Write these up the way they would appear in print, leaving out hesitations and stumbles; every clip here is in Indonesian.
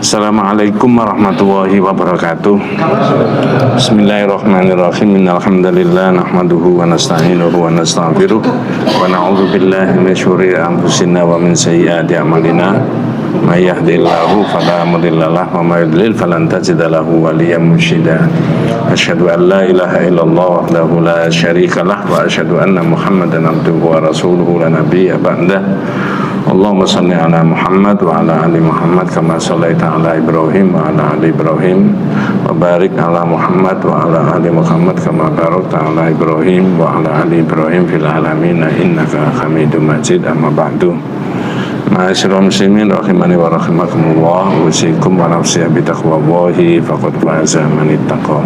Assalamualaikum warahmatullahi wabarakatuh. Bismillahirrahmanirrahim. Innalhamdalillah nahmaduhu wa nasta'inuhu wa nastaghfiruh wa na'udzu billahi min syururi anfusina wa min sayyiati a'malina. May yahdihillahu fala mudhillalah wa may yudlil falan tajida lahu waliyyan mursyida. Asyhadu an la ilaha illallah wahdahu la syarika lah wa asyhadu anna Muhammadan abduhu wa rasuluhu la nabiyya ba'dah. Allahumma salli ala Muhammad wa ala ali Muhammad kama shallaita ala Ibrahim wa ala ali Ibrahim wa barik ala Muhammad wa ala ali Muhammad kama barakta ala Ibrahim wa ala ali Ibrahim fil alamin innaka Hamidum Majid. Amma ba'du. Ma'asyiral muslimin rahimani wa rahimakumullah, usikum wa nafsi bi taqwallahi faqad faza man ittaqa.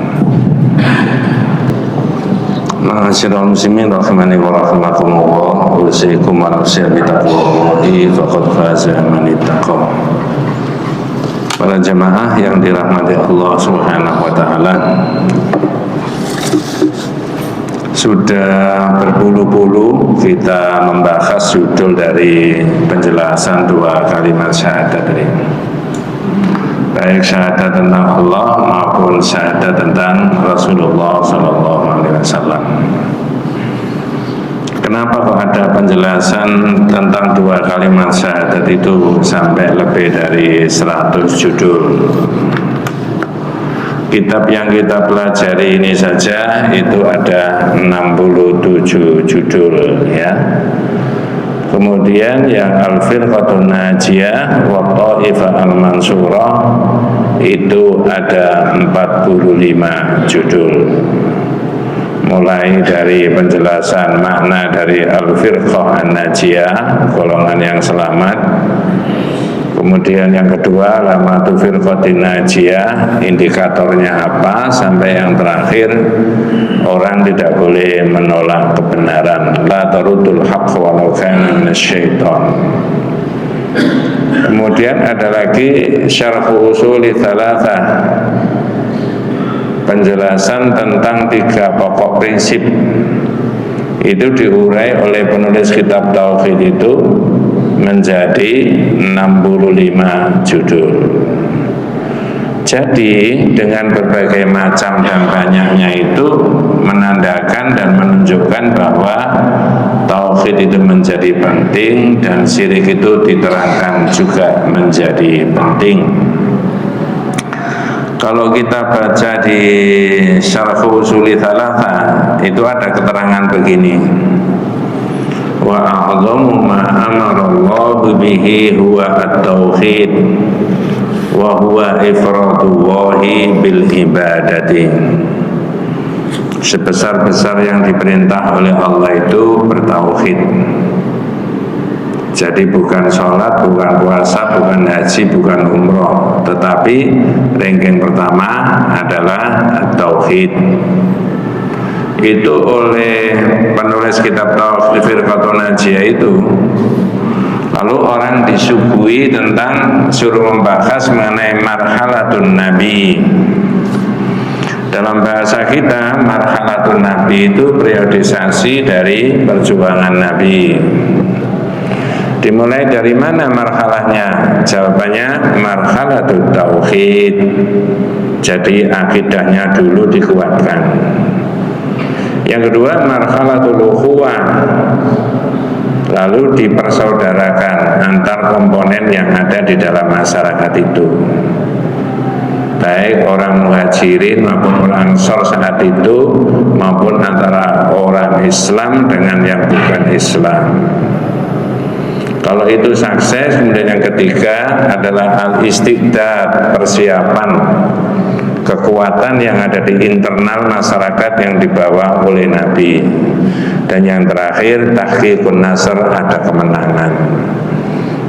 Ma'asyiral muslimin rahimani wa rahimakumullah, usikum wa nafsi bi taqwallahi faqad faza man ittaqa. Para jemaah yang dirahmati Allah Subhanahu wa taala, sudah berpuluh-puluh kita membahas judul dari penjelasan dua kalimat syahadat ini, baik syahadat tentang Allah maupun syahadat tentang Rasulullah SAW. Kenapa kok ada penjelasan tentang dua kalimat syahadat itu sampai lebih dari 100 judul? Kitab yang kita pelajari ini saja itu ada 67 judul ya. Kemudian yang Al-Firqatun Najiyah wa Ta'ifah Al-Mansurah itu ada 45 judul. Mulai dari penjelasan makna dari Al-Firqah An-Najiyah, golongan yang selamat. Kemudian yang kedua, Alamatu Firqatin Najiyah, indikatornya apa, sampai yang terakhir, orang tidak boleh menolak kebenaran. La tarudul haqq walau kana minasyaiton. Kemudian ada lagi Syarhu Usuli Tsalatsah, penjelasan tentang 3 pokok prinsip. Itu diurai oleh penulis kitab Tauhid itu menjadi 65 judul. Jadi dengan berbagai macam dan banyaknya itu menandakan dan menunjukkan bahwa tauhid itu menjadi penting dan syirik itu diterangkan juga menjadi penting. Kalau kita baca di Syarhu Usuli Tsalatsah itu ada keterangan begini: wa a'dhamu ma amara Allah bihi huwa at-tauhid wa huwa ifradullahi bil ibadati. Sebesar-besar yang diperintah oleh Allah itu bertauhid. Jadi bukan sholat, bukan puasa, bukan haji, bukan umroh, tetapi ranking pertama adalah tauhid. Itu oleh penulis kitab Tauhid Firqatun Najiyah itu. Lalu orang disuguhi tentang suruh membahas mengenai marhalatun Nabi. Dalam bahasa kita, marhalatun Nabi itu periodisasi dari perjuangan Nabi. Dimulai dari mana marhalahnya? Jawabannya marhalatut tauhid. Jadi akidahnya dulu dikuatkan. Yang kedua marhalatul ukhuwah, lalu dipersaudarakan antar komponen yang ada di dalam masyarakat itu, baik orang muhajirin maupun orang ansor saat itu, maupun antara orang Islam dengan yang bukan Islam. Kalau itu sukses, kemudian yang ketiga adalah al-istiqdad, persiapan kekuatan yang ada di internal masyarakat yang dibawa oleh Nabi. Dan yang terakhir tahqiqun nasr, ada kemenangan.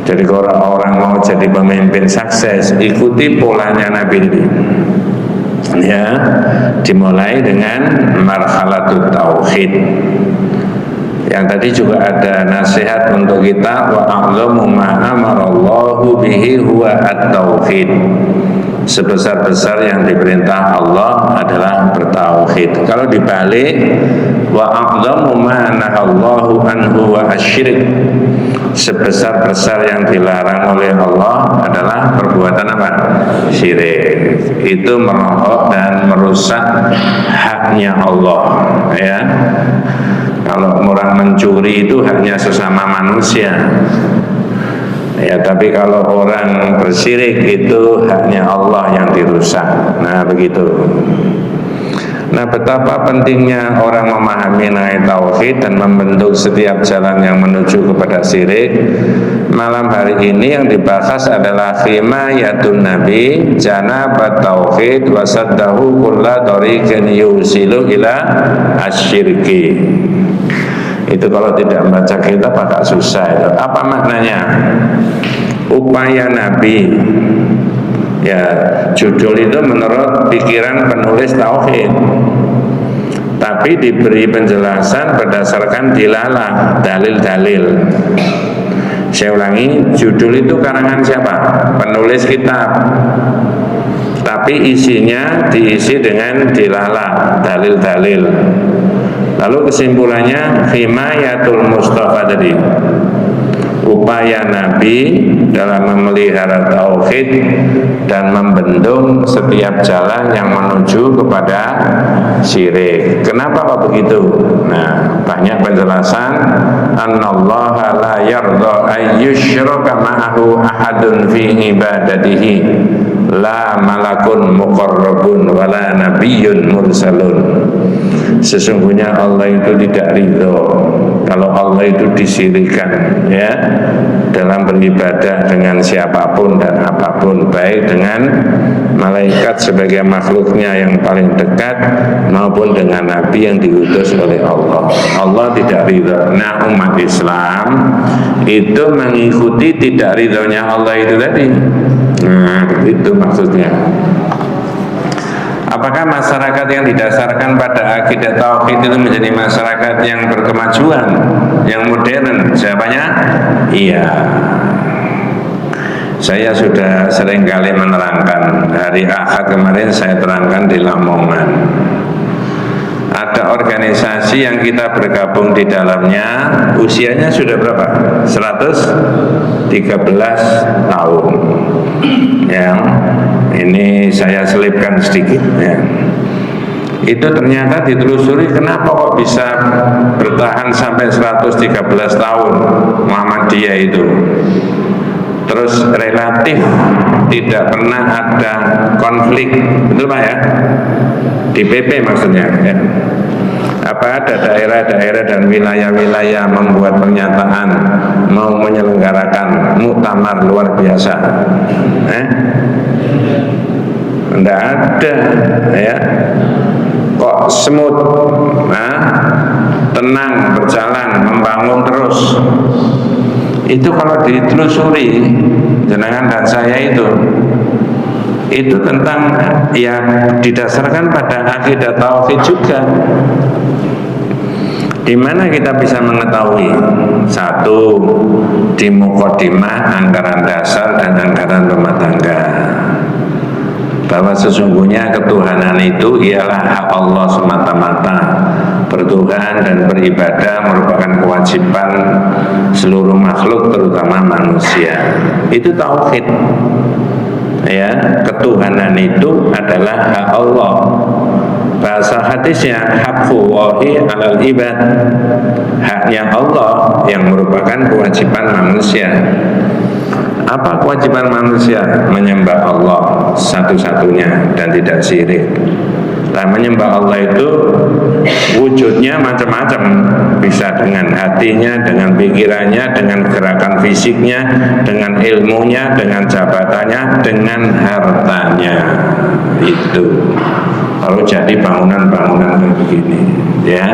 Jadi kalau orang mau jadi pemimpin sukses, ikuti polanya Nabi ini. Ya, dimulai dengan marhalatut tauhid. Yang tadi juga ada nasihat untuk kita, wa a'lamu ma amarallahu bihi huwa at-tauhid. Sebesar-besar yang diperintah Allah adalah bertauhid. Kalau dibalik, wa a'lamu ma nahallahu anhu wa asyirik. Sebesar-besar yang dilarang oleh Allah adalah perbuatan apa? syirik. Itu merokok dan merusak haknya Allah, ya. Kalau orang mencuri itu haknya sesama manusia, ya, tapi kalau orang bersyirik itu haknya Allah yang dirusak. Nah, begitu. Nah, betapa pentingnya orang memahami mengenai tauhid dan membentuk setiap jalan yang menuju kepada syirik. Malam hari ini yang dibahas adalah himayatun nabi janabat tauhid wasaddahu kulla tariqin yusilu ila asyirki. Itu kalau tidak membaca kitab agak susah itu. Apa maknanya? Upaya Nabi. Ya, judul itu menurut pikiran penulis tauhid. Tapi diberi penjelasan berdasarkan dilalah, dalil-dalil. Saya ulangi, judul itu karangan siapa? Penulis kitab. Tapi isinya diisi dengan dilalah, dalil-dalil. Lalu kesimpulannya himayatul Mustafa tadi, upaya Nabi dalam memelihara tauhid dan membendung setiap jalan yang menuju kepada syirik. Kenapa kok begitu? Nah, banyak penjelasan. Annallaha la yardha ayyushraka ma'ahu ahadun fi ibadatihi, la malakun muqarrabun wala nabiyyun mursalun. Sesungguhnya Allah itu tidak ridho kalau Allah itu disirikan, ya, dalam beribadah dengan siapapun dan apapun, baik dengan malaikat sebagai makhluknya yang paling dekat maupun dengan nabi yang diutus oleh Allah. Allah tidak ridho. Nah, umat Islam itu mengikuti tidak ridhonya Allah itu tadi. Nah, itu maksudnya. Apakah masyarakat yang didasarkan pada akidah tauhid itu menjadi masyarakat yang berkemajuan, yang modern? Jawabannya iya. Saya sudah sering kali menerangkan. Hari Ahad kemarin saya terangkan di Lamongan. Ada organisasi yang kita bergabung di dalamnya, usianya sudah berapa? 113 tahun. Yang ini saya selipkan sedikit, ya. Itu ternyata ditelusuri kenapa kok bisa bertahan sampai 113 tahun Muhammadiyah itu. Terus relatif tidak pernah ada konflik, betul Pak ya? Di PP maksudnya, ya. Apa ada daerah-daerah dan wilayah-wilayah membuat pernyataan mau menyelenggarakan muktamar luar biasa? Tidak ada, ya. Kok semut, tenang berjalan, membangun terus. Itu kalau ditelusuri jenengan dan saya itu tentang yang didasarkan pada akidah tauhid juga. Di mana kita bisa mengetahui? Satu, di mukadimah anggaran dasar dan anggaran rumah tangga, bahwa sesungguhnya ketuhanan itu ialah hak Allah semata-mata. Bertuhan dan beribadah merupakan kewajiban seluruh makhluk, terutama manusia. Itu tauhid. Ya, ketuhanan itu adalah hak Allah. Bahasa hadisnya haqqullahi 'alal ibad, haknya Allah yang merupakan kewajiban manusia. Apa kewajiban manusia? Menyembah Allah satu-satunya dan tidak syirik. Nah, menyembah Allah itu wujudnya macam-macam, bisa dengan hatinya, dengan pikirannya, dengan gerakan fisiknya, dengan ilmunya, dengan jabatannya, dengan hartanya. Itu kalau jadi bangunan-bangunan kayak begini, ya.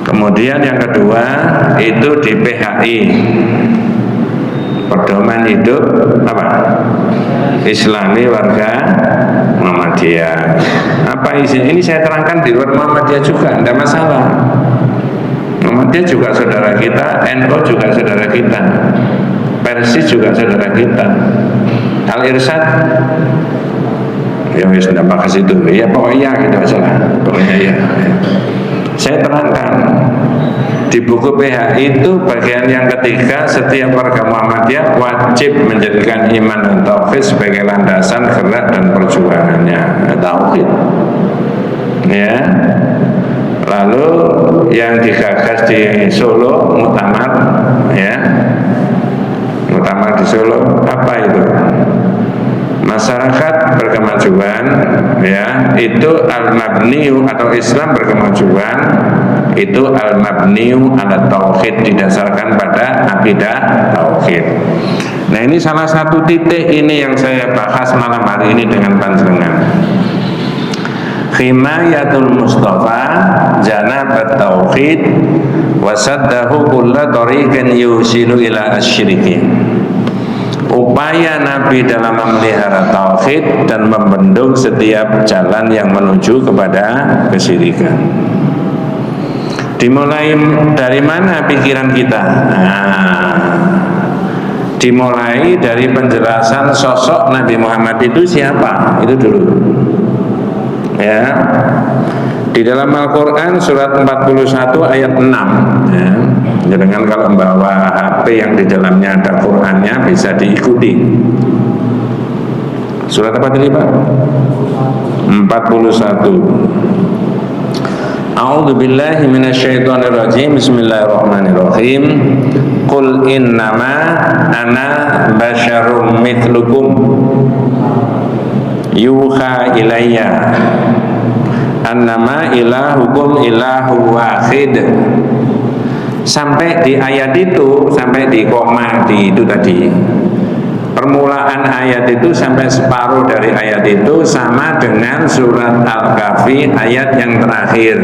Kemudian yang kedua itu di PHI, pedoman hidup apa? Islami warga Muhammadiyah. Apa isinya? Ini saya terangkan di luar Muhammadiyah juga, tidak masalah. Muhammadiyah juga saudara kita, NU juga saudara kita, Persis juga saudara kita, Al-Irsyad ya wis tidak bahas itu, ya pokoknya gitu aja lah, pokoknya ya. Saya terangkan Di buku PH itu bagian yang ketiga, setiap warga Muhammadiyah wajib menjadikan iman dan tauhid sebagai landasan gerak dan perjuangannya. Tauhid. Ya. Lalu yang digagas di Solo, muktamar, ya, muktamar di Solo, apa itu? Masyarakat berkemajuan, ya, itu al-mabniu atau Islam berkemajuan itu al-mabniu ala tauhid, didasarkan pada akidah tauhid. Nah, ini salah satu titik ini yang saya bahas malam hari ini dengan panjenengan. Himayatul Mustafa janabat tauhid wasaddahu kulla tariqin yusilu ila asyiriki. Upaya Nabi dalam memelihara tauhid dan membendung setiap jalan yang menuju kepada kesyirikan. Dimulai dari mana pikiran kita? Dimulai dari penjelasan sosok Nabi Muhammad itu siapa, itu dulu. Ya, di dalam Al-Quran surat 41 ayat 6, ya. Jangan kalau membawa HP yang di dalamnya ada Qurannya bisa diikuti. Surat apa tadi Pak? 41. A'udzu billahi minasyaitonir rajim. Bismillahirrahmanirrahim. Qul innama ana basyarum mithlukum yuha ilayya annama ilahukum ilahu wahid. Sampai di ayat itu, sampai di koma di itu tadi, permulaan ayat itu sampai separuh dari ayat itu sama dengan surat Al-Kahfi ayat yang terakhir.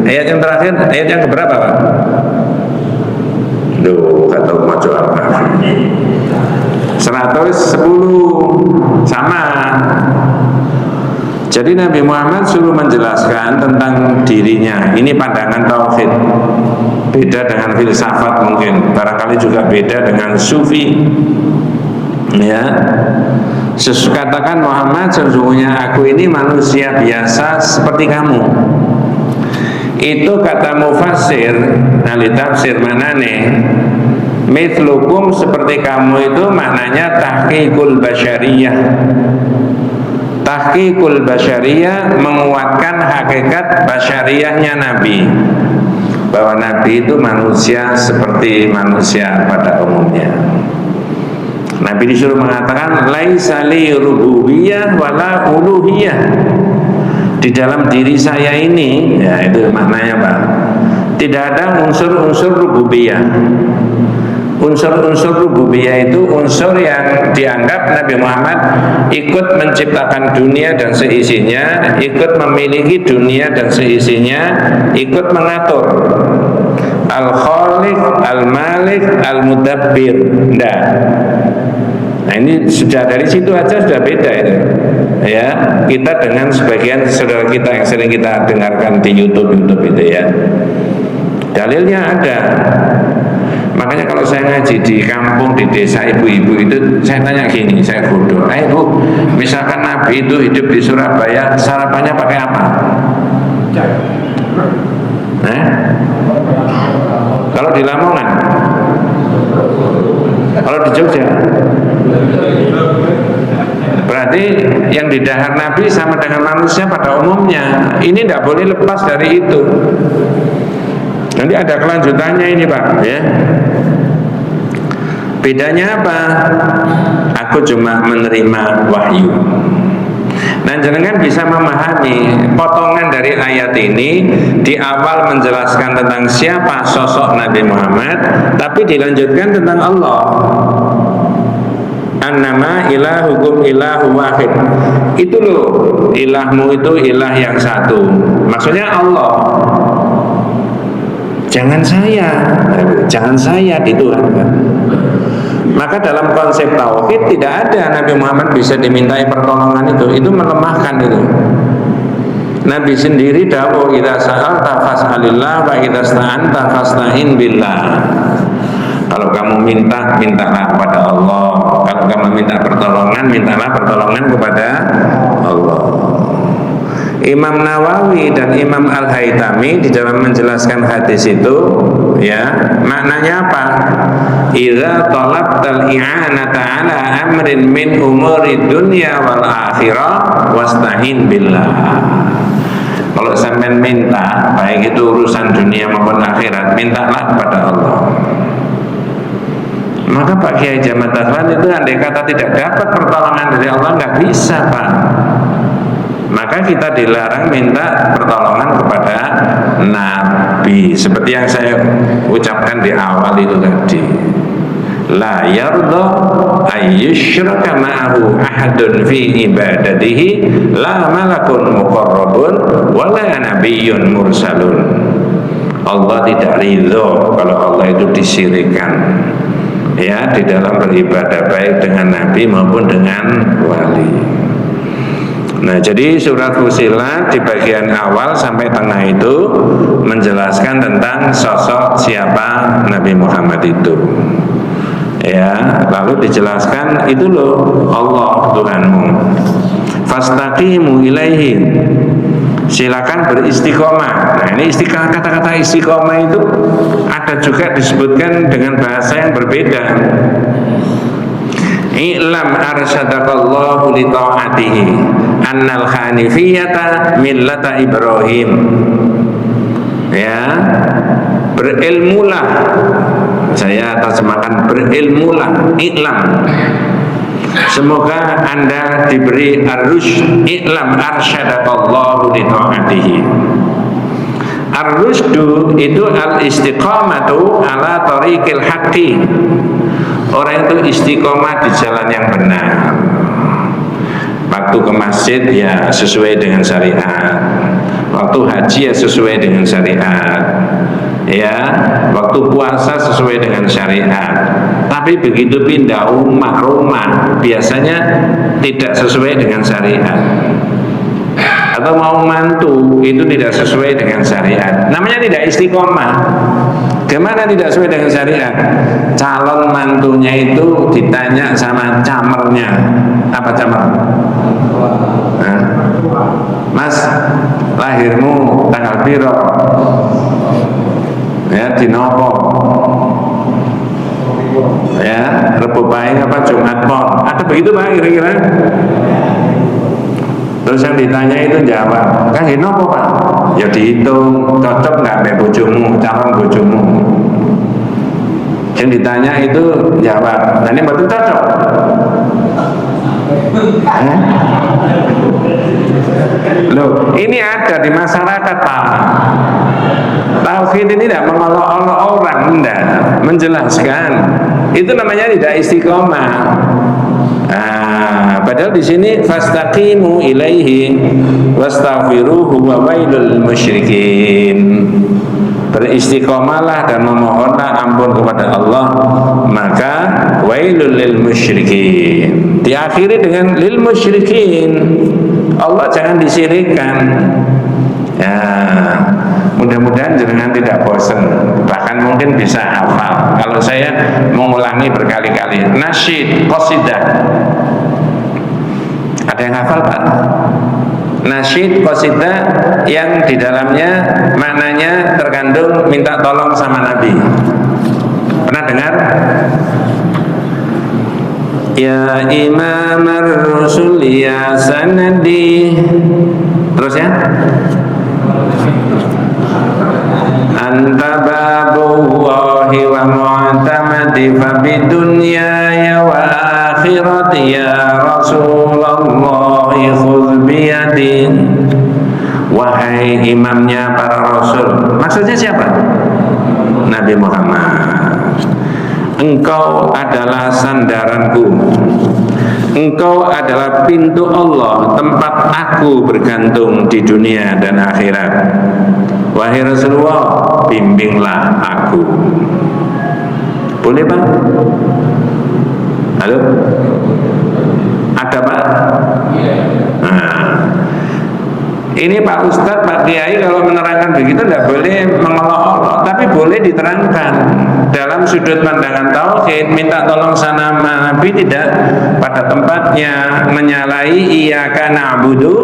Ayat yang terakhir, ayat yang keberapa Pak? Duh, kata maju Al-Kahfi 110 sama. Jadi Nabi Muhammad suruh menjelaskan tentang dirinya. Ini pandangan tauhid. Beda dengan filsafat mungkin. Barangkali juga beda dengan sufi. Ya. Katakan Muhammad, sesungguhnya aku ini manusia biasa seperti kamu. Itu kata mufassir, ahli tafsir manane. Mithlukum seperti kamu itu maknanya tahqiqul basyariyah. Tahqiqul basyariyah menguatkan hakikat basyariyahnya Nabi, bahwa Nabi itu manusia seperti manusia pada umumnya. Nabi disuruh mengatakan laisa li rububiyah wala uluhiyah. Di dalam diri saya ini, ya itu maknanya Pak, tidak ada unsur-unsur rububiyah. Unsur-unsur rububiyah itu unsur yang dianggap Nabi Muhammad ikut menciptakan dunia dan seisinya, ikut memiliki dunia dan seisinya, ikut mengatur. Al-Khaliq, Al-Malik, Al-Mudabbir. Nah, ini sudah dari situ aja sudah beda itu. Ya, kita dengan sebagian saudara kita yang sering kita dengarkan di YouTube itu ya. Dalilnya ada. Makanya kalau saya ngaji di kampung, di desa ibu-ibu itu, saya tanya gini, saya bodoh. Bu, misalkan Nabi itu hidup di Surabaya, sarapannya pakai apa? Kalau di Lamongan? Kalau di Jogja? Berarti yang di dahar Nabi sama dengan manusia pada umumnya. Ini tidak boleh lepas dari itu. Nanti ada kelanjutannya ini Pak, ya. Bedanya apa? Aku cuma menerima wahyu. Nah, jenengan bisa memahami potongan dari ayat ini di awal menjelaskan tentang siapa sosok Nabi Muhammad, tapi dilanjutkan tentang Allah. Annama ilahukum ilahu wahid. Itu loh, ilahmu itu ilah yang satu. Maksudnya Allah. Jangan saya dituhankan. Maka dalam konsep tauhid tidak ada Nabi Muhammad bisa dimintai pertolongan itu melemahkan itu. Nabi sendiri dawuh idza sa'alta fas'alillah wa idza sta'anta fasta'in billah. Kalau kamu minta, mintalah kepada Allah. Kalau kamu minta pertolongan, mintalah pertolongan kepada Allah. Imam Nawawi dan Imam Al-Haytami di dalam menjelaskan hadis itu ya. Maknanya apa? Idza talabtal i'anata ala amrin min umuri dunya wal akhirah wasta'in billah. Kalau sampean minta, baik itu urusan dunia maupun akhirat, mintalah kepada Allah. Maka Pak Kiai Jamal Dahlan itu andai kata tidak dapat pertolongan dari Allah, nggak bisa Pak. Maka kita dilarang minta pertolongan kepada Nabi, seperti yang saya ucapkan di awal itu tadi. La yarda ayyushraka ma'ahu ahadun fi ibadatihi la malakun muqarrabun wala nabiyyun mursalun. Allah tidak ridho kalau Allah itu disyirikkan, ya, di dalam beribadah, baik dengan Nabi maupun dengan wali. Nah, jadi surat Fussilat di bagian awal sampai tengah itu menjelaskan tentang sosok siapa Nabi Muhammad itu. Ya, lalu dijelaskan itu loh Allah Tuhanmu. Fastaqimu ilaihi. Silakan beristiqomah. Nah, ini istiqomah, kata-kata istiqomah itu ada juga disebutkan dengan bahasa yang berbeda. I'lam arsyadakallahu li ta'atihi annal hanifiyata millata Ibrahim. Ya, berilmulah, saya terjemahkan berilmulah, i'lam. Semoga Anda diberi ar-rusyd. I'lam arsyadakallahu li ta'atihi. Ar-rusydu itu al-istiqamatu ala tariqil haqqi. Orang itu istiqomah di jalan yang benar. Waktu ke masjid ya sesuai dengan syariat. Waktu haji ya sesuai dengan syariat. Ya, waktu puasa sesuai dengan syariat. Tapi begitu pindah rumah biasanya tidak sesuai dengan syariat. Atau mau mantu itu tidak sesuai dengan syariat. Namanya tidak istiqomah. Gimana tidak sesuai dengan syariat? Calon mantunya itu ditanya sama camernya. Apa camer? Nah, Mas, lahirmu tanggal piro? Ya, dinopo? Ya, Rebo Pahing apa Jumat Pon? Ada begitu Pak kira-kira? Terus yang ditanya itu jawab, kan gini apa Pak? Ya dihitung, cocok nggak sama bojomu, calon bojomu. Yang ditanya itu jawab, nah ini betul cocok. Loh, ini ada di masyarakat Pak. Tauhid ini tidak mengolok-olok orang, enggak, menjelaskan. Itu namanya tidak istiqomah. Padahal di sini fastaqimu ilaihi wastaghfiruhu wa wailul musyrikin. Beristiqomalah dan memohonlah ampun kepada Allah, maka wailul lil musyrikin. Diakhiri dengan lil musyrikin. Allah jangan disirikkan. Ya, mudah-mudahan jenengan tidak bosan, bahkan mungkin bisa hafal. Kalau saya mengulangi berkali-kali, nasyid, qasidah. Ada yang hafal Pak? Nasyid, qasidah yang di dalamnya maknanya terkandung minta tolong sama Nabi. Pernah dengar? Ya Imam ar-Rusul ya sanadi. Terus ya? Anta babullahi wa mu'tamadi fa bidunyaya wa akhirati ya Rasulullah khudh biyadi. Wahai imamnya para rasul. Maksudnya siapa? Nabi Muhammad. Engkau adalah sandaranku. Engkau adalah pintu Allah, tempat aku bergantung di dunia dan akhirat. Wahai Rasulullah, bimbinglah aku. Boleh Pak? Halo? Ada Pak? Nah, ini Pak Ustadz, Pak Kiai kalau menerangkan begitu tidak boleh mengolok-olok, tapi boleh diterangkan dalam sudut pandangan tauhid. Minta tolong sama Nabi tidak pada tempatnya, menyalahi iyyaka na'budu.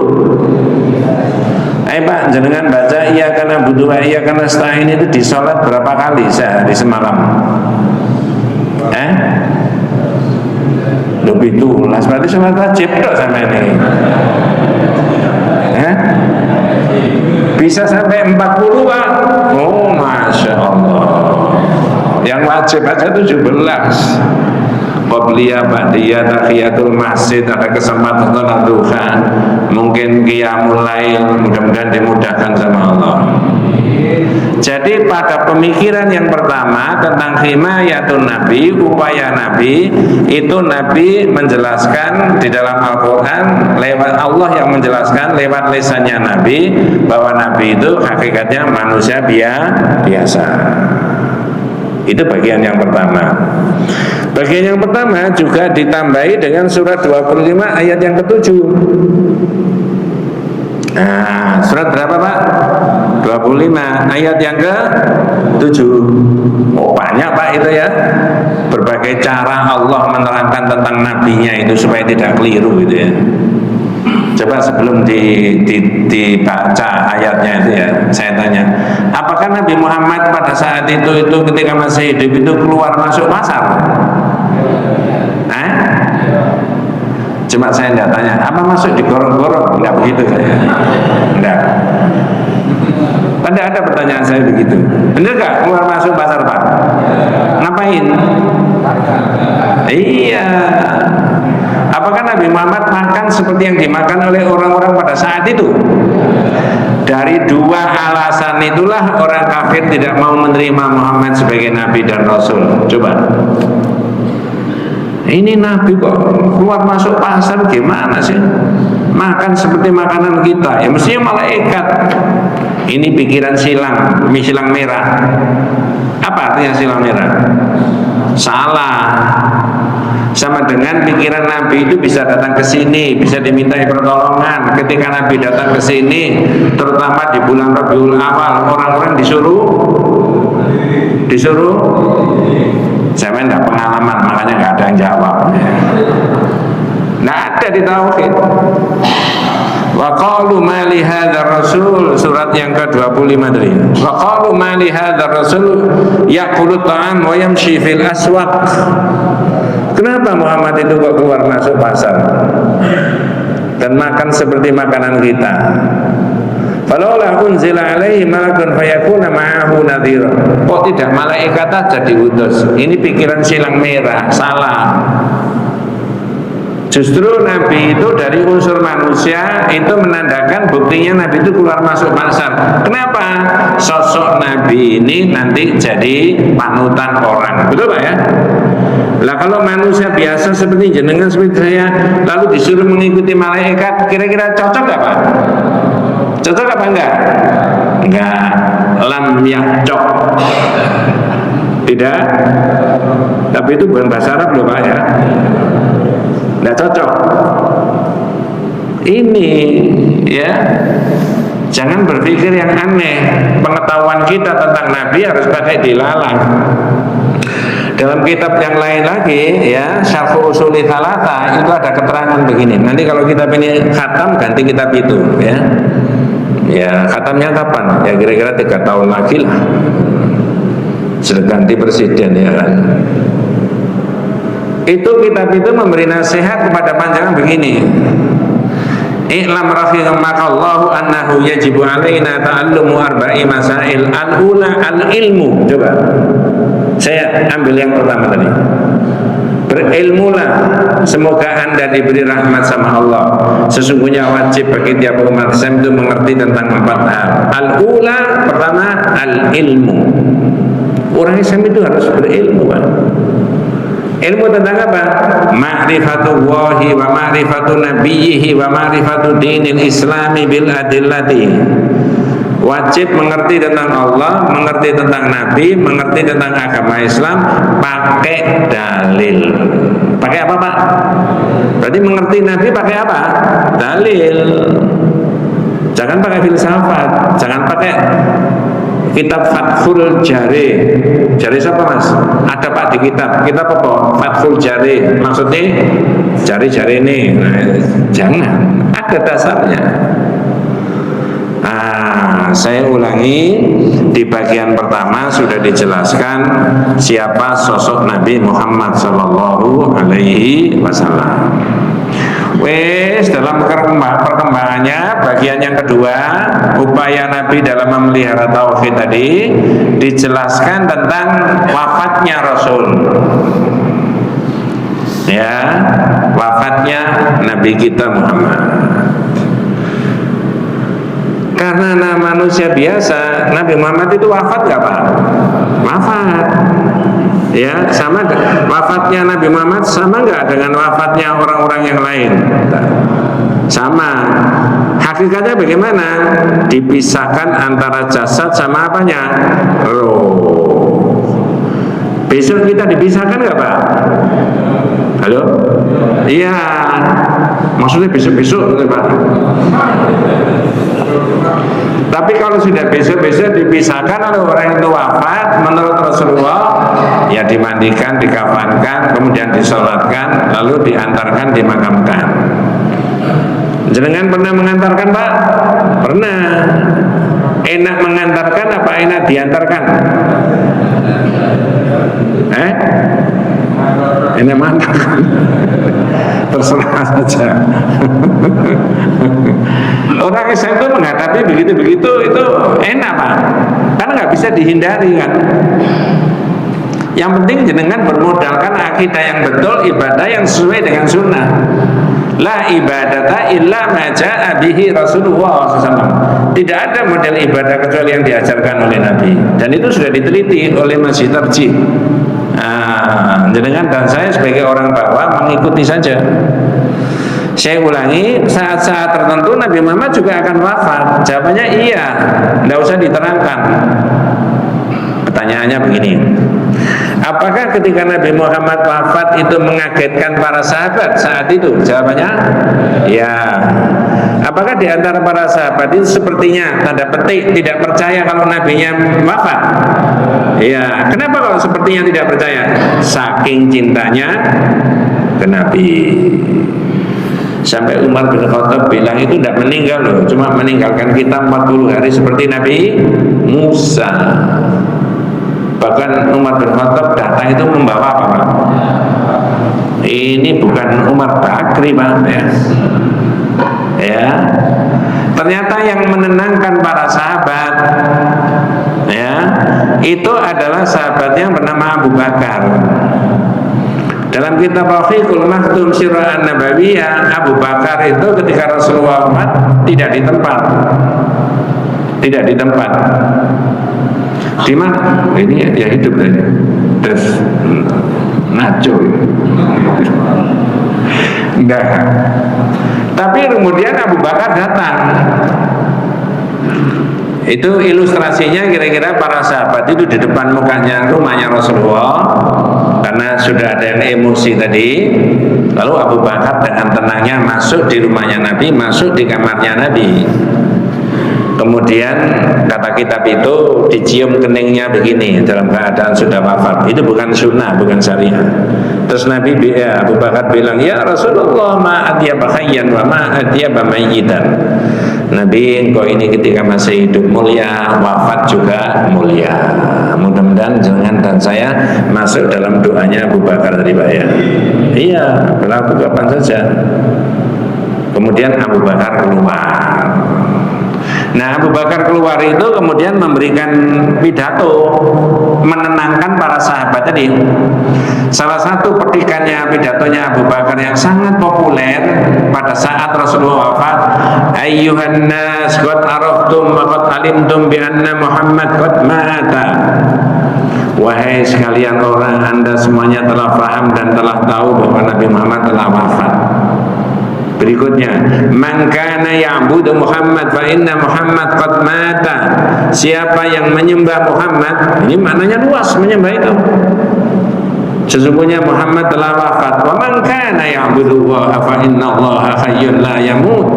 Ayo Pak, jenengan baca iya karena butuh iya karena nasta'in itu di sholat berapa kali sehari semalam? Lebih tulas, berarti sholat wajib dong sama ini. Bisa sampai 40 Pak. Oh Masya Allah. Yang wajib aja 17. Qobliyah, ba'diyah, tahiyatul masjid, ada kesempatan sholat duha, mungkin qiyamul lail, mudah-mudahan dimudahkan sama Allah. Jadi pada pemikiran yang pertama tentang himayatun Nabi, upaya Nabi, itu Nabi menjelaskan di dalam Al-Quran lewat Allah yang menjelaskan lewat lisannya Nabi bahwa Nabi itu hakikatnya manusia biasa. Itu bagian yang pertama. Bagian yang pertama juga ditambahi dengan surat 25 ayat yang ke-7. Nah, surat berapa Pak? 25 ayat yang ke-7. Oh banyak Pak itu ya. Berbagai cara Allah menerangkan tentang nabinya itu supaya tidak keliru gitu ya. Coba sebelum dibaca ayatnya itu ya, saya tanya, apakah Nabi Muhammad pada saat itu ketika masih hidup itu keluar masuk pasar? Cuma saya tidak tanya, apa masuk di gorong-gorong? Enggak begitu saya. Enggak. Pada ada pertanyaan saya begitu. Benar gak keluar masuk pasar Pak? Ngapain? Iya. Apakah Nabi Muhammad makan seperti yang dimakan oleh orang-orang pada saat itu? Dari dua alasan itulah orang kafir tidak mau menerima Muhammad sebagai Nabi dan Rasul. Coba. Ini Nabi kok keluar masuk pasar gimana sih? Makan seperti makanan kita. Ya mestinya malaikat. Ini pikiran silang merah. Apa artinya silang merah? Salah. Sama dengan pikiran Nabi itu bisa datang ke sini, bisa dimintai pertolongan. Ketika Nabi datang ke sini, terutama di bulan Rabiul Awal, orang-orang disuruh. Saya tidak pengalaman, makanya nggak ada yang jawab. Nggak ada di tauhid. Wa qalu ma li hadzal rasul, surat yang ke-25 tadi. Wa qalu ma li hadzal rasul yaqulu ta'am wa yamshi fil aswaq. Kenapa Muhammad itu kok keluar masuk pasar dan makan seperti makanan kita? Falaula unzila alaihi malakun fayakuna ma'ahu nadhira. Kok tidak malaikat aja diutus? Ini pikiran silang merah, salah. Justru Nabi itu dari unsur manusia itu menandakan buktinya Nabi itu keluar masuk pasar. Kenapa? Sosok Nabi ini nanti jadi panutan orang. Betul Pak ya? Lah kalau manusia biasa seperti jenengan seperti saya lalu disuruh mengikuti malaikat, kira-kira cocok gak Pak? Cocok apa enggak? Enggak. Lam ya'cok. Tidak. Tapi itu bukan bahasa Arab loh Pak ya. Enggak cocok. Ini ya, jangan berpikir yang aneh. Pengetahuan kita tentang Nabi harus pakai dilalah. Dalam kitab yang lain lagi ya, Syarh Usuli Thalatha itu ada keterangan begini. Nanti kalau kita pilih khatam ganti kitab itu ya. Ya khatamnya kapan? Ya kira-kira 3 tahun lagi lah. Sudah ganti presiden ya kan. Itu kitab itu memberi nasihat kepada panjangan begini. I'lam rahimakallahu annahu yajibu alaina ta'allumu arba'i masail. Al-ula al-ilmu. Coba. Saya ambil yang pertama tadi. Berilmulah, semoga Anda diberi rahmat sama Allah. Sesungguhnya wajib bagi tiap umat Islam itu mengerti tentang 4 hal. Al-ula, pertama al-ilmu. Orang Islam itu harus berilmu Pak. Ilmu tentang apa? Ma'rifatullahi wa ma'rifatu nabiyyihi wa ma'rifatu dinil islami bil adillati. Wajib mengerti tentang Allah, mengerti tentang Nabi, mengerti tentang agama Islam pakai dalil. Pakai apa Pak? Berarti mengerti Nabi pakai apa? Dalil. Jangan pakai filsafat, jangan pakai kitab Fathul Jari. Jari siapa Mas? Ada Pak di kitab apa? Fathul Jari. Maksudnya jari-jari ini. Nah, jangan. Ada dasarnya. saya ulangi, di bagian pertama sudah dijelaskan siapa sosok Nabi Muhammad Sallallahu Alaihi Wasallam. Wes, dalam perkembangannya bagian yang kedua, upaya Nabi dalam memelihara tauhid tadi dijelaskan tentang wafatnya Rasul. Ya, wafatnya Nabi kita Muhammad. Karena manusia biasa, Nabi Muhammad itu wafat gak Pak? Wafat. Ya, sama wafatnya Nabi Muhammad sama nggak dengan wafatnya orang-orang yang lain? Sama. Hakikatnya bagaimana? Dipisahkan antara jasad sama apanya? Roh. Besok kita dipisahkan nggak Pak? Halo? Iya. Maksudnya besok-besok Pak? Tapi kalau sudah besok-besok dipisahkan oleh orang itu wafat, menurut Rasulullah ya dimandikan, dikafankan, kemudian disolatkan, lalu diantarkan, dimakamkan. Jenengan pernah mengantarkan Pak? Pernah. Enak mengantarkan apa enak diantarkan? Enak mengantarkan. Terserah saja. Orang SMP menghadapi begitu-begitu itu enak Pak, karena nggak bisa dihindari kan. Yang penting jenengan bermodalkan akidah yang betul, ibadah yang sesuai dengan sunnah. La ibadata illa ma ja'a bihi Rasulullah SAW. Tidak ada model ibadah kecuali yang diajarkan oleh Nabi, dan itu sudah diteliti oleh Masjid Tarjih. Jenengan dan saya sebagai orang bawah mengikuti saja. Saya ulangi, saat-saat tertentu Nabi Muhammad juga akan wafat. Jawabannya iya, tidak usah diterangkan. Pertanyaannya begini, apakah ketika Nabi Muhammad wafat itu mengagetkan para sahabat saat itu? Jawabannya ya. Apakah di antara para sahabat itu sepertinya tanda petik tidak percaya kalau nabinya wafat? Ya. Kenapa kalau sepertinya tidak percaya? Saking cintanya ke Nabi. Sampai Umar bin Khattab bilang itu tidak meninggal loh, cuma meninggalkan kita 40 hari seperti Nabi Musa. Bahkan Umar bin Khattab datang itu membawa apa Pak? Ini bukan Umar Bakri Pak ya. Ternyata yang menenangkan para sahabat ya, itu adalah sahabat yang bernama Abu Bakar. Dalam kitab Rafiqul Maktum Sirah An-Nabawiyah, Abu Bakar itu ketika Rasulullah wafat tidak di tempat. Di mana? Ini dia hidup saja. Terus ngaco. Enggak. Tapi kemudian Abu Bakar datang. Itu ilustrasinya kira-kira para sahabat itu di depan rumahnya Rasulullah, karena sudah ada yang emosi tadi. Lalu Abu Bakar dengan tenangnya masuk di rumahnya Nabi, masuk di kamarnya Nabi. Kemudian kata kitab itu dicium keningnya begini dalam keadaan sudah wafat. Itu bukan sunnah, bukan syariah. Terus Nabi Abu Bakar bilang, ya Rasulullah, ma atyaba hayyan wa ma atyaba mayyitan. Nabi, engkau ini ketika masih hidup mulia, wafat juga mulia. Mudah-mudahan jangan dan saya masuk dalam doanya Abu Bakar tadi Pak ya. Iya, berlaku kapan saja. Kemudian Abu Bakar keluar. Nah, Abu Bakar keluar itu kemudian memberikan pidato menenangkan para sahabat tadi. Salah satu petikannya pidatonya Abu Bakar yang sangat populer pada saat Rasulullah wafat, ayyuhan nas qad araftum wa qad alimtum bi anna Muhammad qad mata. Wahai sekalian orang, Anda semuanya telah paham dan telah tahu bahwa Nabi Muhammad telah wafat. Berikutnya, man kana ya'budu Muhammad fa inna Muhammad qad mata. Siapa yang menyembah Muhammad, ini maknanya luas menyembah itu. Sesungguhnya Muhammad telah wafat. Wa man kana ya'budu Allah fa inna Allah hayyun la yamut.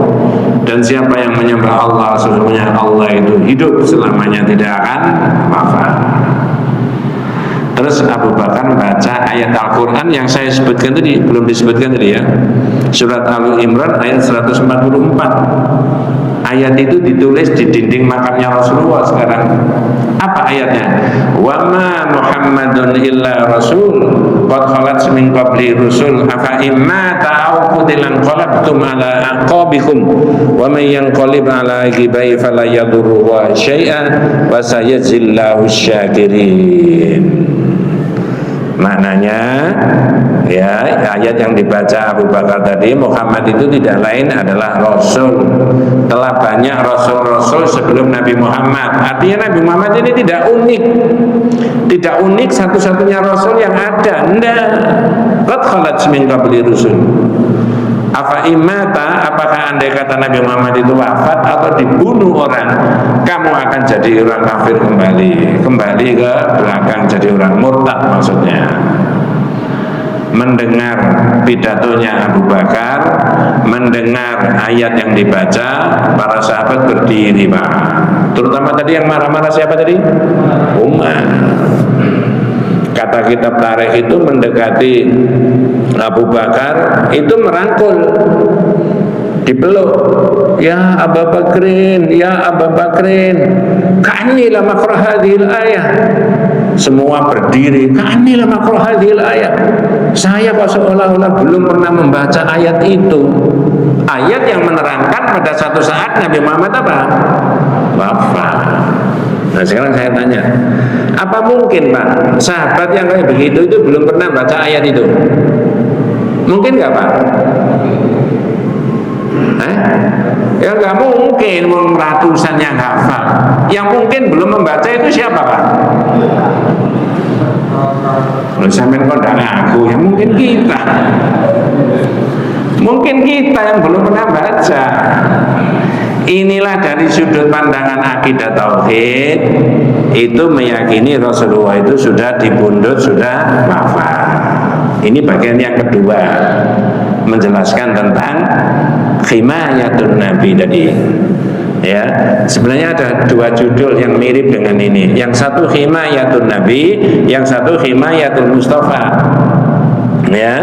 Dan siapa yang menyembah Allah, sesungguhnya Allah itu hidup selamanya, tidak akan wafat. Terus Abu Bakar baca ayat Al-Quran yang saya sebutkan tadi, belum disebutkan tadi ya, surat Al-Imran ayat 144. ayat itu ditulis di dinding makamnya Rasulullah sekarang. Apa ayatnya? Wa ma Muhammadun illa rasul qad khalat min qabli rusul afa imma ta'au qutilan qalabtum ala aqabikum wa may yanqalib ala aqibai fala yadurru wa syai'an wa sayajzillahu syakirin. Maknanya ya, ayat yang dibaca Abu Bakar tadi, Muhammad itu tidak lain adalah Rasul. Telah banyak Rasul-Rasul sebelum Nabi Muhammad. Artinya Nabi Muhammad ini tidak unik. Tidak unik satu-satunya Rasul yang ada. Tidak. Qad khalat min qabli rusul. Afa imata, apakah andai kata Nabi Muhammad itu wafat atau dibunuh orang, kamu akan jadi orang kafir kembali ke belakang, jadi orang murtad maksudnya. Mendengar pidatonya Abu Bakar, mendengar ayat yang dibaca, para sahabat berdiri, Pak. Terutama tadi yang marah-marah siapa tadi? Umar. Kata kitab tarikh itu mendekati Abu Bakar itu merangkul, dipeluk, ya Abu Bakrin, ya Abu Bakrin, ka'annilah makrah hadhil ayah. Semua berdiri, ka'annilah makrah hadhil ayah. Saya kok seolah-olah belum pernah membaca ayat itu. Ayat yang menerangkan pada satu saat Nabi Muhammad apa? Wafat. Nah sekarang saya tanya, apa mungkin Pak sahabat yang kayak begitu itu belum pernah baca ayat itu? Mungkin nggak Pak? Ya nggak mungkin, ratusan yang hafal. Yang mungkin belum membaca itu siapa Pak? Sampai kok tidak ngaku, ya mungkin kita. Mungkin kita yang belum pernah baca. Inilah dari sudut pandangan akidah tauhid, itu meyakini Rasulullah itu sudah dibundut, sudah wafat. Ini bagian yang kedua, menjelaskan tentang himayatun Nabi tadi. Ya, sebenarnya ada dua judul yang mirip dengan ini. Yang satu himayatun Nabi, yang satu himayatul Mustafa. Ya,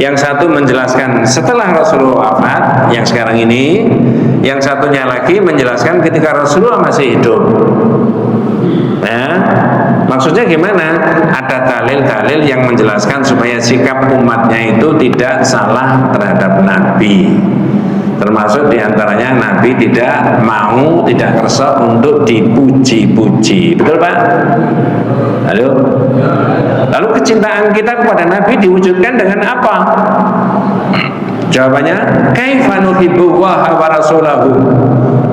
yang satu menjelaskan setelah Rasulullah wafat, yang sekarang ini. Yang satunya lagi menjelaskan ketika Rasulullah masih hidup. Ya, maksudnya gimana? Ada dalil-dalil yang menjelaskan supaya sikap umatnya itu tidak salah terhadap Nabi. Termasuk diantaranya Nabi tidak mau, tidak kersa untuk dipuji-puji. Betul Pak? Halo? Lalu kecintaan kita kepada Nabi diwujudkan dengan apa? Jawabannya, kaifa nuhibbullaha wa rasulahu.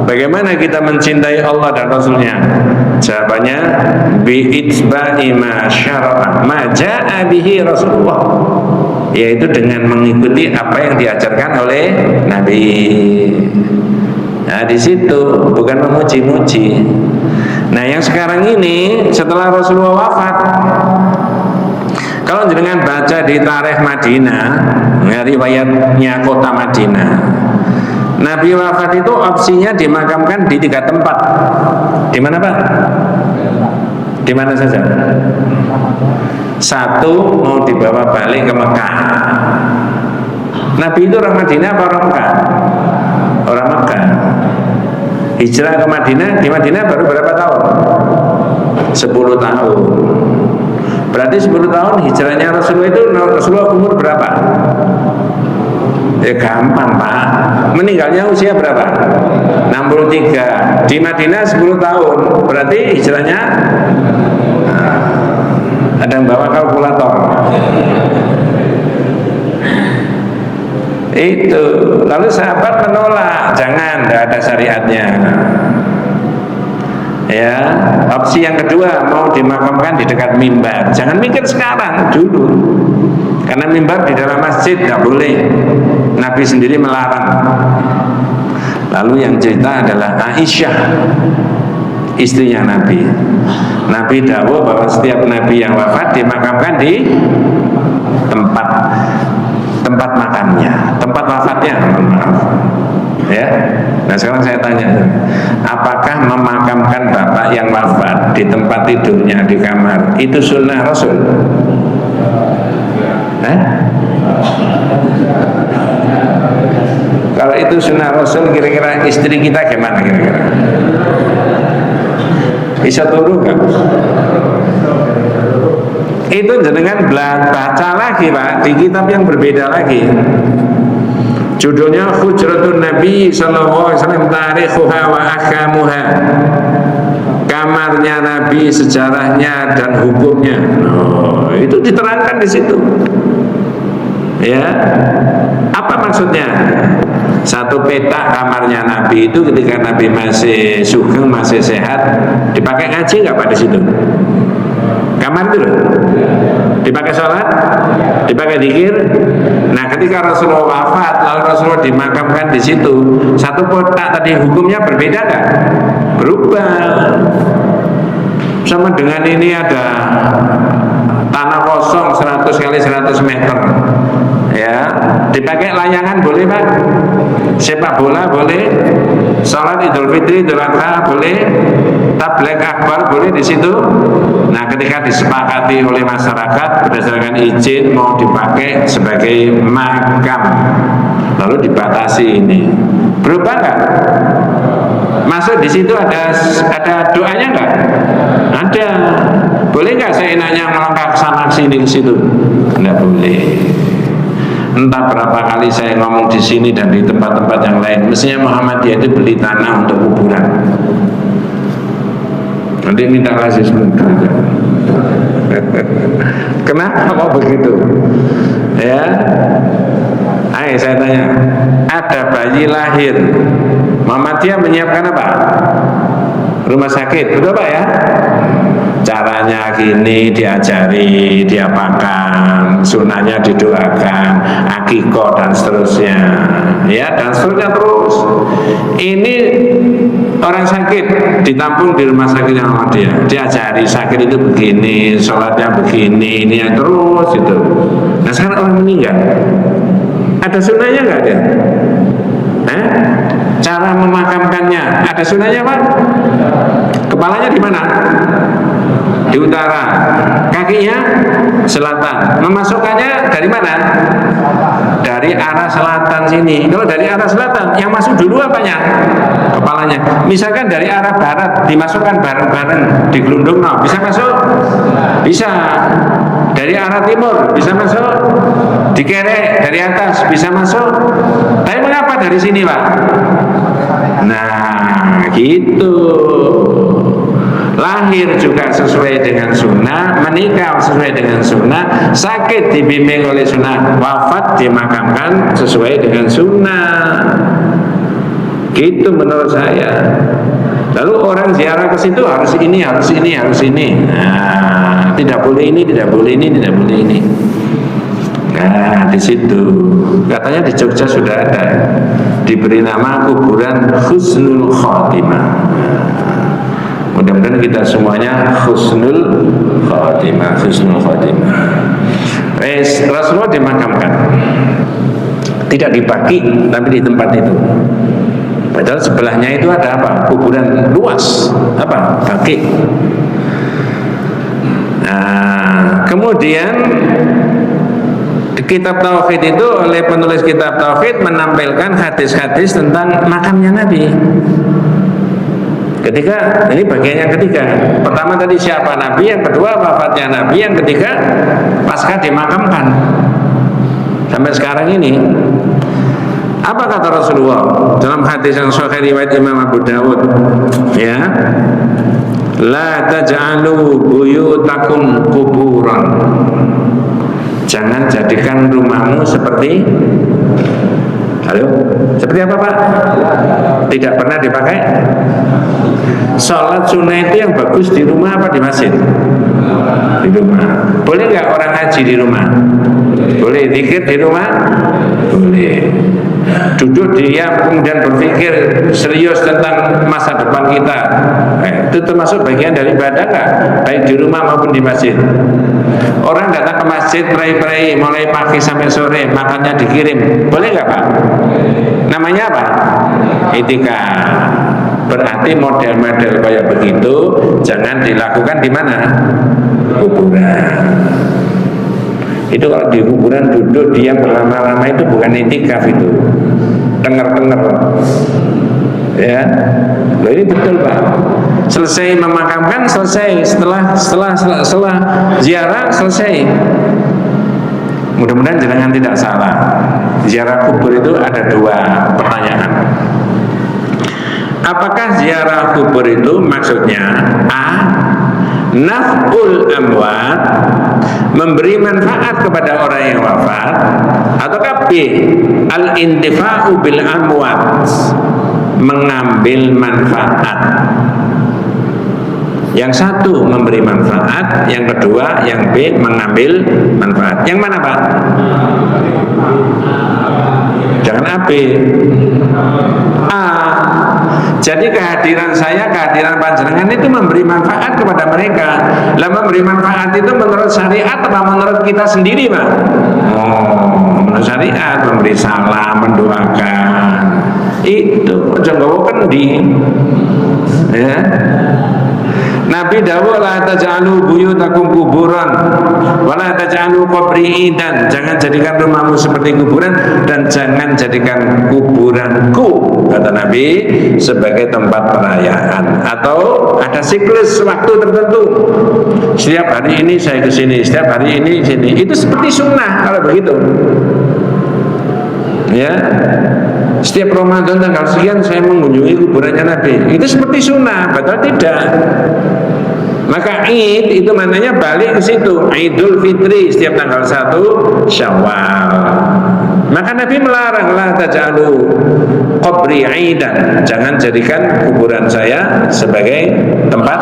Bagaimana kita mencintai Allah dan Rasulnya? Jawabannya, bi itba'i ma syara'a ma ja'a bihi Rasulullah. Yaitu dengan mengikuti apa yang diajarkan oleh Nabi. Nah, di situ bukan memuji-muji. Nah, yang sekarang ini setelah Rasulullah wafat, kalau jenengan baca di tarikh Madinah, riwayatnya kota Madinah, Nabi wafat itu opsinya dimakamkan di 3 tempat. Di mana Pak? Di mana saja? Satu, mau dibawa balik ke Mekah. Nabi itu orang Madinah apa orang Mekah? Orang Mekah. Hijrah ke Madinah, di Madinah baru berapa tahun? 10 tahun. Berarti 10 tahun hijrahnya Rasulullah itu, Rasulullah umur berapa? Ya gampang Pak. Meninggalnya usia berapa? 63. Di Madinah 10 tahun. Berarti hijrahnya, ada yang bawa kalkulator. Itu. Lalu sahabat menolak, jangan, tidak ada syariatnya. Ya, opsi yang kedua, mau dimakamkan di dekat mimbar. Jangan mikir sekarang, dulu. Karena mimbar di dalam masjid tidak boleh. Nabi sendiri melarang. Lalu yang cerita adalah Aisyah, istrinya Nabi. Nabi dawuh bahwa setiap Nabi yang wafat dimakamkan di tempat makamnya, tempat wafatnya. Ya. Nah sekarang saya tanya, apakah memakamkan bapak yang wafat di tempat tidurnya di kamar itu sunnah Rasul? Kalau itu sunnah Rasul, kira-kira istri kita gimana kira-kira? Bisa turu nggak? Itu jenengan baca lagi Pak di kitab yang berbeda lagi. Judulnya Hujratun Nabi Sallallahu Alaihi Wasallam Tarikhuha wa Ahkamuha. Kamarnya Nabi, sejarahnya dan hukumnya. Oh, itu diterangkan di situ. Ya, apa maksudnya? Satu peta kamarnya Nabi itu ketika Nabi masih sugeng, masih sehat, dipakai ngaji nggak Pak di situ? Kamar itu loh, dipakai sholat, dipakai zikir. Nah, ketika Rasulullah wafat, lalu Rasulullah dimakamkan di situ, satu peta tadi hukumnya berbeda nggak? Berubah. Sama dengan ini ada tanah kosong 100 kali 100 meter. Ya, dipakai layangan boleh Pak, sepak bola boleh, sholat Idul Fitri, Idul Adha boleh, tabligh akbar boleh di situ. Nah, ketika disepakati oleh masyarakat berdasarkan izin mau dipakai sebagai makam, lalu dibatasi ini, berubah nggak? Masuk di situ ada doanya nggak? Ada. Boleh nggak saya enaknya melangkah ke sana sini ke situ? Nggak boleh. Entah berapa kali saya ngomong di sini dan di tempat-tempat yang lain, mestinya Muhammadiyah itu beli tanah untuk kuburan. Nanti minta kasih sebentar. Kenapa kok begitu? Ya, ayo saya tanya. Ada bayi lahir, Muhammadiyah menyiapkan apa? Rumah sakit, betul Pak ya? Caranya gini, diajari, diapakan, sunahnya didoakan, akikoh dan seterusnya, ya, dan seterusnya terus. Ini orang sakit ditampung di rumah sakit yang Muhammadiyah, diajari sakit itu begini, sholatnya begini, ini ya, terus itu. Nah sekarang orang meninggal, ada sunahnya nggak dia? Cara memakamkannya ada sunahnya Pak? Kepalanya di mana? Di utara, kakinya selatan. Memasukkannya dari mana? Dari arah selatan sini. Kalau dari arah selatan, yang masuk dulu apanya? Kepalanya. Misalkan dari arah barat, dimasukkan bareng-bareng, digelundung, no. Bisa masuk? Bisa. Dari arah timur, bisa masuk? Dikerek dari atas, bisa masuk? Tapi mengapa dari sini Pak? Nah, gitu. Lahir juga sesuai dengan sunnah, menikah sesuai dengan sunnah, sakit dibimbing oleh sunnah, wafat dimakamkan sesuai dengan sunnah. Gitu menurut saya. Lalu orang ziarah ke situ harus ini, harus ini, harus ini. Nah, tidak boleh ini, tidak boleh ini, tidak boleh ini. Nah, di situ katanya di Jogja sudah ada, diberi nama kuburan Husnul Khotimah. Mudah-mudahan kita semuanya husnul khotimah, husnul khotimah. Rasulullah dimakamkan tidak di Baqi tapi di tempat itu. Padahal sebelahnya itu ada apa? Kuburan luas, apa? Baqi. Nah, kemudian kitab Tauhid itu oleh penulis kitab Tauhid menampilkan hadis-hadis tentang makamnya Nabi. Ketika, ini bagian yang ketiga. Pertama tadi siapa Nabi, yang kedua wafatnya Nabi, yang ketiga pasca dimakamkan. Sampai sekarang ini, apa kata Rasulullah dalam hadis yang sahih riwayat Imam Abu Dawud? Ya, la taj'alu buyutakum kuburan. Jangan jadikan rumahmu seperti, halo, seperti apa Pak? Tidak pernah dipakai. Sholat sunnah itu yang bagus di rumah apa di masjid? Di rumah. Boleh nggak orang ngaji di rumah? Boleh. Zikir di rumah? Boleh. Duduk diam kemudian berpikir serius tentang masa depan kita, itu termasuk bagian dari ibadah nggak? Baik di rumah maupun di masjid. Orang datang ke masjid pray-pray mulai pagi sampai sore, makannya dikirim, boleh nggak Pak? Namanya apa? Itikaf. Berarti model-model kayak begitu jangan dilakukan di mana? Kuburan. Itu kalau di kuburan duduk diam berlama-lama itu bukan itikaf itu. kenger-kenger. Ya, loh ini betul Pak. Selesai memakamkan, selesai. Setelah ziarah selesai. Mudah-mudahan jenengan tidak salah. Ziarah kubur itu ada dua pertanyaan. Apakah ziarah kubur itu maksudnya A, naf'ul amwat, memberi manfaat kepada orang yang wafat, ataukah B, al-intifa'u bil amwat, mengambil manfaat? Yang satu memberi manfaat, yang kedua yang B mengambil manfaat. Yang mana Pak? Jangan A, B. A. Jadi kehadiran saya, kehadiran panjenengan itu memberi manfaat kepada mereka. Lah memberi manfaat itu menurut syariat atau menurut kita sendiri Pak? Oh, menurut syariat, memberi salam, mendoakan. Itu jangan kendi. Ya. Nabi dawuh la taj'alu buyutakum kuburan wa la taj'alu qabri idan. Jangan jadikan rumahmu seperti kuburan dan jangan jadikan kuburanku, kata Nabi, sebagai tempat perayaan. Atau ada siklus waktu tertentu. Setiap hari ini saya ke sini, setiap hari ini sini. Itu seperti sunnah kalau begitu. Ya. Setiap Ramadan tanggal sekian saya mengunjungi kuburannya Nabi. Itu seperti sunnah, padahal tidak. Maka Id itu maknanya balik ke situ. Idul Fitri setiap tanggal 1 Syawal. Maka Nabi melarang la taj'alu qabri idan. Jangan jadikan kuburan saya sebagai tempat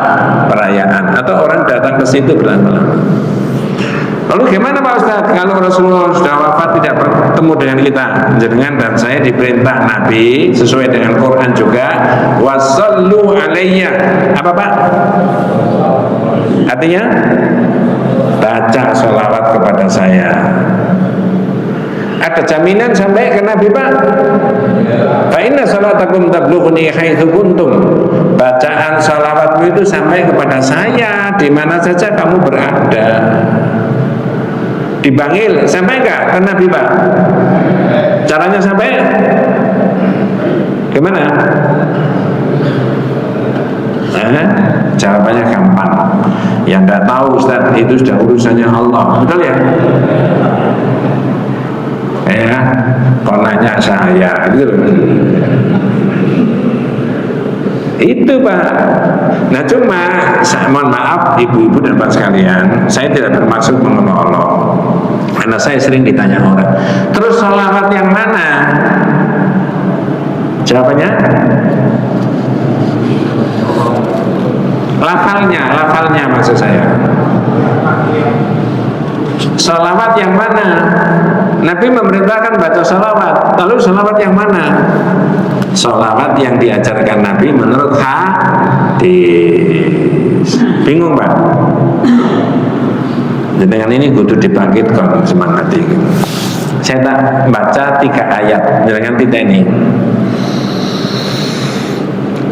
perayaan atau orang datang ke situ berlama-lama. Lalu gimana Pak Ustadz kalau Rasulullah sudah wafat tidak bertemu dengan kita? Jenengan dan saya diperintah Nabi sesuai dengan Quran juga, wasallu alayya. Apa Pak? Artinya baca sholawat kepada saya. Ada jaminan sampai ke Nabi Pak? Fa inna sholatakum tablughuni haitsu kuntum. Bacaan sholawatmu itu sampai kepada saya di mana saja kamu berada. Dipanggil, sampai enggak ke Nabi Pak? Caranya sampai gimana? Jawabannya gampang. Yang enggak tahu Ustaz, itu sudah urusannya Allah. Betul ya? Ya, kok nanya saya gitu. Itu Pak. Nah cuma mohon maaf ibu-ibu dan bapak sekalian, saya tidak bermaksud mengolok-olok, karena saya sering ditanya orang, terus sholawat yang mana? Jawabannya lafalnya maksud saya. Sholawat yang mana? Nabi memerintahkan baca sholawat. Lalu sholawat yang mana? Sholawat yang diajarkan Nabi menurut hadis. Bingung Pak? Dengan ini kudu dibangkitkan semangat ini. Saya tak baca 3 ayat. Jangan tidak ini.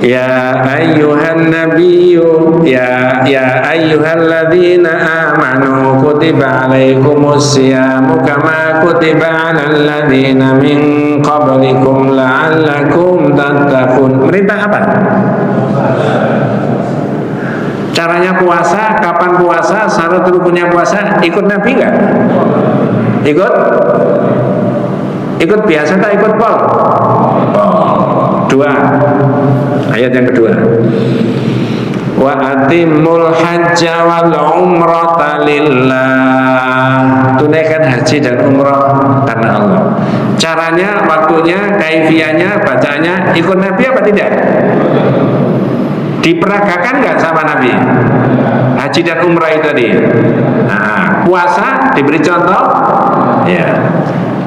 Ya ayyuhan nabiyyu ya ayyuhalladzina amanu kutiba alaikumus syiyamu kama kutiba alal ladzina min qablikum la'allakum tattaqun. Perintah apa? Caranya puasa, kapan puasa, syarat rukunnya puasa, ikut Nabi enggak? Ikut biasa tak ikut pol? Dua. Ayat yang kedua. Wa atimul hajja wal umrata lillah. Tunaikan haji dan umrah karena Allah. Caranya, waktunya, kaifiahnya, bacanya ikut Nabi apa tidak? Diperagakan nggak sama Nabi? Haji dan umrah itu tadi. Nah, puasa diberi contoh. Ya.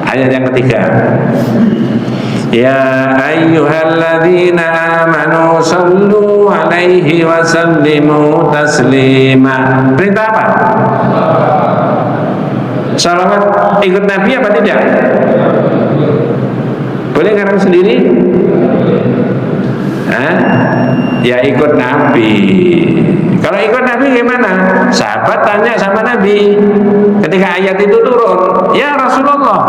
Ayat yang ketiga. Ya ayyuhalladzina amanu sallu alaihi wa sallimu taslima. Perintah apa? Salawat ikut Nabi apa tidak? Boleh ngarang sendiri? Ya ikut Nabi. Kalau ikut Nabi gimana? Sahabat tanya sama Nabi ketika ayat itu turun, ya Rasulullah,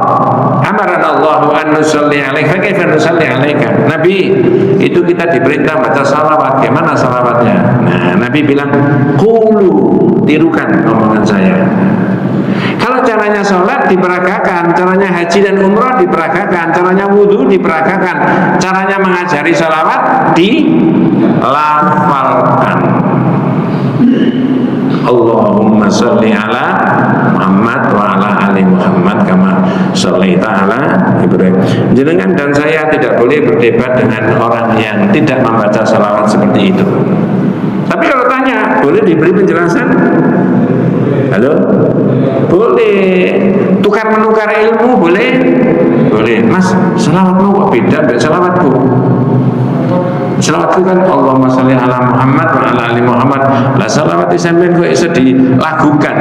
Amaranallahu an nusalli alaika kaifa nusalli alaika. Nabi, itu kita diperintah baca salawat. Gimana salawatnya? Nah, Nabi bilang, qulu, tirukan omongan saya. Kalau caranya sholat diperagakan, caranya haji dan umrah diperagakan, caranya wudhu diperagakan, caranya mengajari salawat dilafalkan. Allahumma sholli ala Muhammad wa ala ali Muhammad kama shollaita ala Ibrahim. Jenengan dan saya tidak boleh berdebat dengan orang yang tidak membaca salawat seperti itu. Tapi kalau tanya, boleh diberi penjelasan? Halo? Boleh. Tukar menukar ilmu boleh? Boleh. Mas, salawatmu kok beda dengan salawatku? Salawatku kan Allahumma sholli ala Muhammad wa ala ali Muhammad. Lah salawat sampeyan kok iso dilagukan.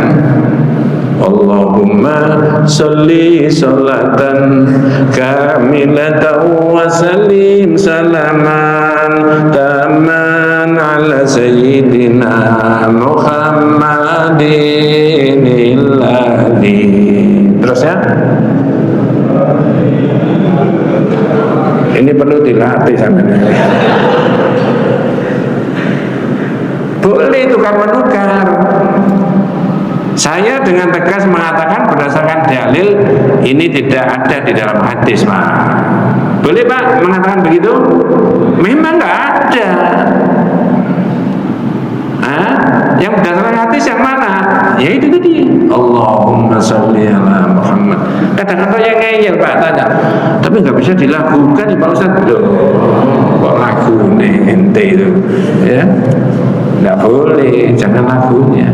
Allahumma sholli sholatan kamilatan wa sallim salaman taman ala sayyidina Muhammadin illadhi. Terus ya, ini perlu dilatih sampeyan. Boleh tukar menukar. Saya dengan tegas mengatakan berdasarkan dalil ini tidak ada di dalam hadis, Pak. Boleh Pak mengatakan begitu? Memang nggak ada. Yang berdasarkan hadis yang mana? Ya itu tadi. Allahumma sholli ala Muhammad. Kadang-kadang yang ngeyel Pak tanya, tapi nggak bisa dilakukan ya Pak Ustaz. Loh, kok lagu nih ente itu, ya? Nggak boleh, jangan lagunya.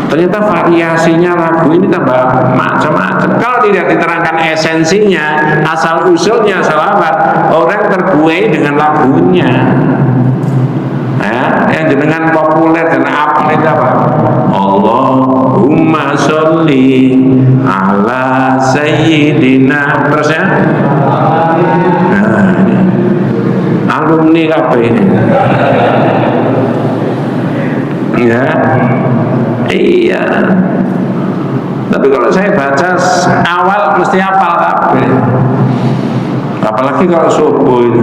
Ternyata variasinya lagu ini tambah macam-macam. Kalau tidak diterangkan esensinya, asal usulnya salawat, orang terbuai dengan lagunya. Yang dengan populer dan apa itu apa? Allahumma sholli ala sayyidina. Terus ya? Nah, ini. Alumni apa ini? Ya. Iya. Tapi kalau saya baca awal mesti hafal kabeh. Apalagi kalau subuh itu.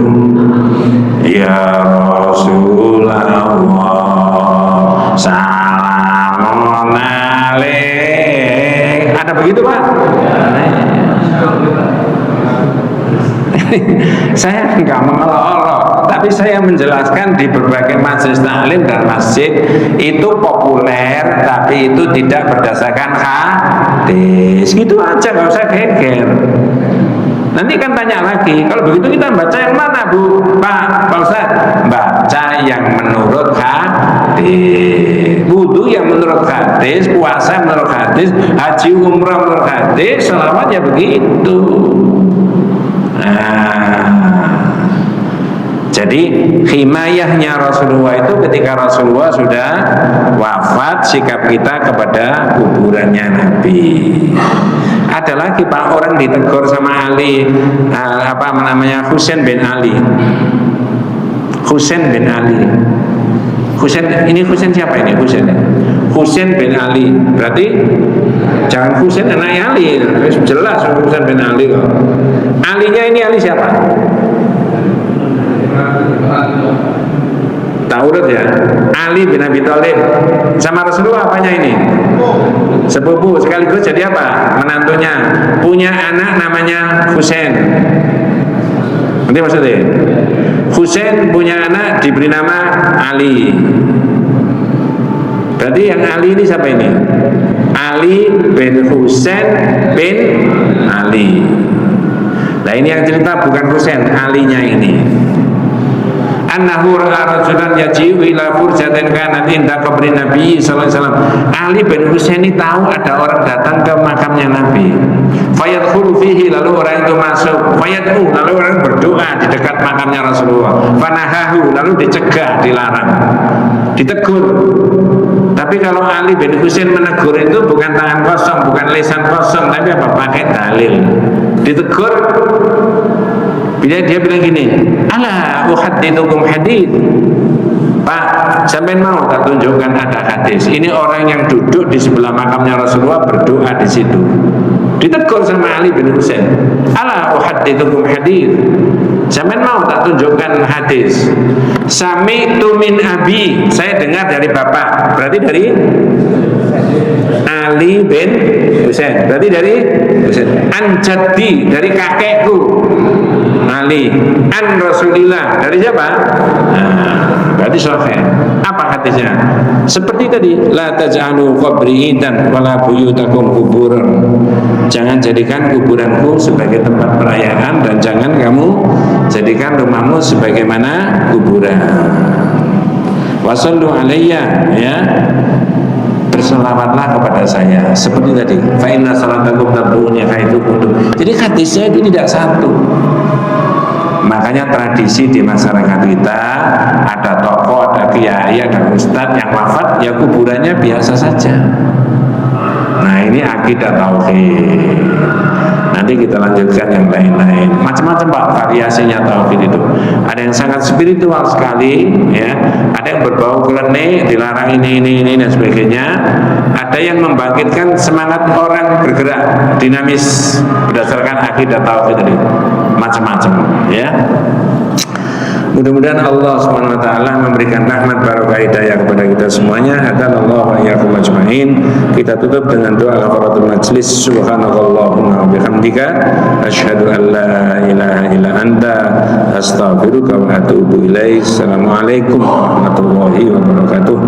Ya Rasulullah salamun alaik. Ada begitu Pak? Saya enggak mengelolok, tapi saya menjelaskan di berbagai majelis taklim dan masjid itu populer, tapi itu tidak berdasarkan hadis. Gitu aja, nggak usah geger. Nanti kan tanya lagi, kalau begitu kita baca yang mana Bu? Pak Ustaz, baca yang menurut hadis. Wudu yang menurut hadis, puasa menurut hadis, haji umrah menurut hadis, selawat ya begitu. Jadi himayahnya Rasulullah itu ketika Rasulullah sudah wafat, sikap kita kepada kuburannya Nabi. Ada lagi Pak, orang ditegur sama Ali, Husain bin Ali. Husain bin Ali. Ini Husain siapa ini? Husain bin Ali. Berarti jangan Husain anaknya Ali. Jelas Husain bin Ali kok. Alinya ini Ali siapa? Tak urut ya. Ali bin Abi Thalib sama Rasulullah apanya ini? Sepupu sekaligus jadi apa? Menantunya. Punya anak namanya Husain. Nanti maksudnya Husain punya anak diberi nama Ali. Berarti yang Ali ini siapa ini? Ali bin Husain bin Ali. Nah ini yang cerita bukan Husain, Alinya ini. Annahu ra'a rajulan yaji'u ila furjatin kanat inda qabri Nabi sallallahu alaihi wasallam. Ali bin Husain ini tahu ada orang datang ke makamnya Nabi. Fayadkhulu fihi, lalu orang itu masuk. Fayad'u, lalu orang berdoa di dekat makamnya Rasulullah. Fanahahu, lalu dicegah, dilarang, ditegur. Tapi kalau Ali bin Husain menegur itu bukan tangan kosong, bukan lisan kosong, tapi apa? Pakai dalil. Ditegur, dia bilang gini, ala uhaddithukum hadits. Pak, sampai mau tak tunjukkan ada hadis. Ini orang yang duduk di sebelah makamnya Rasulullah berdoa di situ. Ditegur sama Ali bin Husain, ala uhaddithukum hadits, zaman mau tak tunjukkan hadis. Sami'tu min abi, saya dengar dari bapak, berarti dari Ali bin Husain, berarti dari Husain. An jaddi, dari kakekku Ali. An Rasulillah, dari siapa? Nah, berarti sahih. Apa hadisnya? Seperti tadi, la taj'alu qabri idan wala buyutakum kuburan. Jangan jadikan kuburanku sebagai tempat perayaan, dan jangan kamu jadikan rumahmu sebagaimana kuburan. Wasallu alayya, ya, berselawatlah kepada saya seperti tadi, fa inna salatakum tablughuni haitsu kuntum. Jadi hadisnya itu tidak satu. Makanya tradisi di masyarakat kita, ada tokoh, ada kiai, ada ustadz yang wafat, ya kuburannya biasa saja. Nah, ini akidah tauhid. Nanti kita lanjutkan yang lain-lain. Macam-macam Pak variasinya tauhid itu. Ada yang sangat spiritual sekali, ya. Ada yang berbau klenik, dilarang ini dan sebagainya. Ada yang membangkitkan semangat orang bergerak dinamis berdasarkan akidah tauhid itu. Macam-macam, ya. Mudah-mudahan Allah Subhanahu wa taala memberikan rahmat barokah hidayah kepada kita semuanya. Hadanallahu wa iyyakum ajmain. Kita tutup dengan doa kafaratul majlis. Subhanakallahumma wa bihamdika asyhadu an la ilaha illa anta astaghfiruka wa atubu ilaik. Assalamualaikum warahmatullahi wabarakatuh.